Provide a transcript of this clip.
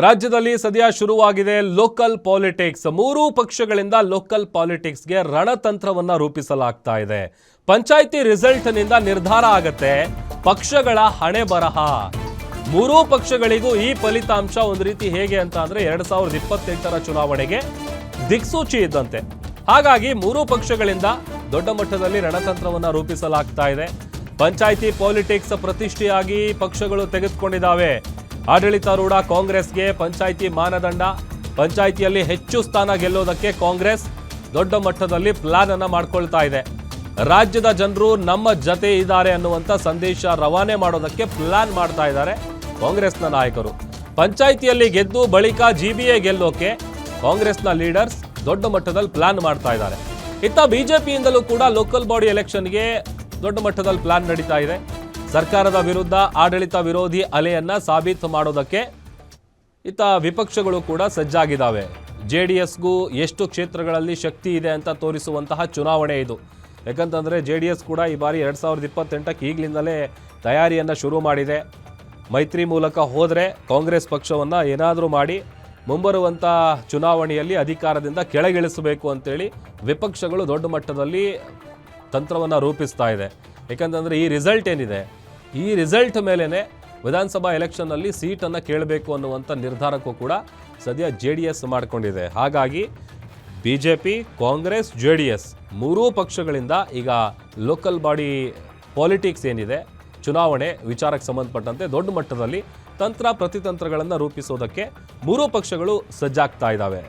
ರಾಜ್ಯದಲ್ಲಿ ಸದ್ಯ ಶುರುವಾಗಿದೆ ಲೋಕಲ್ ಪಾಲಿಟಿಕ್ಸ್. ಮೂರೂ ಪಕ್ಷಗಳಿಂದ ಲೋಕಲ್ ಪಾಲಿಟಿಕ್ಸ್ಗೆ ರಣತಂತ್ರವನ್ನ ರೂಪಿಸಲಾಗ್ತಾ ಇದೆ. ಪಂಚಾಯಿತಿ ರಿಸಲ್ಟ್ ನಿಂದ ನಿರ್ಧಾರ ಆಗತ್ತೆ ಪಕ್ಷಗಳ ಹಣೆ ಬರಹ. ಮೂರೂ ಪಕ್ಷಗಳಿಗೂ ಈ ಫಲಿತಾಂಶ ಒಂದು ರೀತಿ ಹೇಗೆ ಅಂತ ಅಂದ್ರೆ 2028ರ ಚುನಾವಣೆಗೆ ದಿಕ್ಸೂಚಿ ಇದ್ದಂತೆ. ಹಾಗಾಗಿ ಮೂರೂ ಪಕ್ಷಗಳಿಂದ ದೊಡ್ಡ ಮಟ್ಟದಲ್ಲಿ ರಣತಂತ್ರವನ್ನ ರೂಪಿಸಲಾಗ್ತಾ ಇದೆ. ಪಂಚಾಯಿತಿ ಪಾಲಿಟಿಕ್ಸ್ ಪ್ರತಿಷ್ಠೆಯಾಗಿ ಪಕ್ಷಗಳು ತೆಗೆದುಕೊಂಡಿದ್ದಾವೆ. ಆಡಳಿತಾರೂಢ ಕಾಂಗ್ರೆಸ್ಗೆ ಪಂಚಾಯಿತಿ ಮಾನದಂಡ, ಪಂಚಾಯಿತಿಯಲ್ಲಿ ಹೆಚ್ಚು ಸ್ಥಾನ ಗೆಲ್ಲೋದಕ್ಕೆ ಕಾಂಗ್ರೆಸ್ ದೊಡ್ಡ ಮಟ್ಟದಲ್ಲಿ ಪ್ಲಾನ್ ಅನ್ನ ಮಾಡ್ಕೊಳ್ತಾ ಇದೆ. ರಾಜ್ಯದ ಜನರು ನಮ್ಮ ಜತೆ ಇದ್ದಾರೆ ಅನ್ನುವಂಥ ಸಂದೇಶ ರವಾನೆ ಮಾಡೋದಕ್ಕೆ ಪ್ಲಾನ್ ಮಾಡ್ತಾ ಇದ್ದಾರೆ ಕಾಂಗ್ರೆಸ್ನ ನಾಯಕರು. ಪಂಚಾಯಿತಿಯಲ್ಲಿ ಗೆದ್ದು ಬಳಿಕ GBA ಗೆಲ್ಲೋಕೆ ಕಾಂಗ್ರೆಸ್ನ ಲೀಡರ್ಸ್ ದೊಡ್ಡ ಮಟ್ಟದಲ್ಲಿ ಪ್ಲಾನ್ ಮಾಡ್ತಾ ಇದ್ದಾರೆ. ಇತ್ತ ಬಿಜೆಪಿಯಿಂದಲೂ ಕೂಡ ಲೋಕಲ್ ಬಾಡಿ ಎಲೆಕ್ಷನ್ಗೆ ದೊಡ್ಡ ಮಟ್ಟದಲ್ಲಿ ಪ್ಲಾನ್ ನಡೀತಾ ಇದೆ. ಸರ್ಕಾರದ ವಿರುದ್ಧ ಆಡಳಿತ ವಿರೋಧಿ ಅಲೆಯನ್ನ ಸಾಬೀತು ಮಾಡೋದಕ್ಕೆ ಇತ್ತ ವಿಪಕ್ಷಗಳು ಕೂಡ ಸಜ್ಜಾಗಿದ್ದಾವೆ. JDSಗೂ ಎಷ್ಟು ಕ್ಷೇತ್ರಗಳಲ್ಲಿ ಶಕ್ತಿ ಇದೆ ಅಂತ ತೋರಿಸುವಂತಹ ಚುನಾವಣೆ ಇದು. ಯಾಕಂತಂದರೆ JDS ಕೂಡ ಈ ಬಾರಿ 2028ಕ್ಕೆ ಈಗಲಿಂದಲೇ ತಯಾರಿಯನ್ನು ಶುರು ಮಾಡಿದೆ. ಮೈತ್ರಿ ಮೂಲಕ ಹೋದರೆ ಕಾಂಗ್ರೆಸ್ ಪಕ್ಷವನ್ನು ಏನಾದರೂ ಮಾಡಿ ಮುಂಬರುವಂಥ ಚುನಾವಣೆಯಲ್ಲಿ ಅಧಿಕಾರದಿಂದ ಕೆಳಗಿಳಿಸಬೇಕು ಅಂತೇಳಿ ವಿಪಕ್ಷಗಳು ದೊಡ್ಡ ಮಟ್ಟದಲ್ಲಿ ತಂತ್ರವನ್ನು ರೂಪಿಸ್ತಾ ಇದೆ. ಯಾಕಂತಂದರೆ ಈ ರಿಸಲ್ಟ್ ಏನಿದೆ, ಈ ರಿಸಲ್ಟ್ ಮೇಲೇ ವಿಧಾನಸಭಾ ಎಲೆಕ್ಷನ್ನಲ್ಲಿ ಸೀಟನ್ನು ಕೇಳಬೇಕು ಅನ್ನುವಂಥ ನಿರ್ಧಾರಕ್ಕೂ ಕೂಡ ಸದ್ಯ JDS ಮಾಡಿಕೊಂಡಿದೆ. ಹಾಗಾಗಿ BJP, ಕಾಂಗ್ರೆಸ್, JDS ಮೂರೂ ಪಕ್ಷಗಳಿಂದ ಈಗ ಲೋಕಲ್ ಬಾಡಿ ಪಾಲಿಟಿಕ್ಸ್ ಏನಿದೆ, ಚುನಾವಣೆ ವಿಚಾರಕ್ಕೆ ಸಂಬಂಧಪಟ್ಟಂತೆ ದೊಡ್ಡ ಮಟ್ಟದಲ್ಲಿ ತಂತ್ರ ಪ್ರತಿತಂತ್ರಗಳನ್ನು ರೂಪಿಸೋದಕ್ಕೆ ಮೂರೂ ಪಕ್ಷಗಳು ಸಜ್ಜಾಗ್ತಾ ಇದ್ದಾವೆ.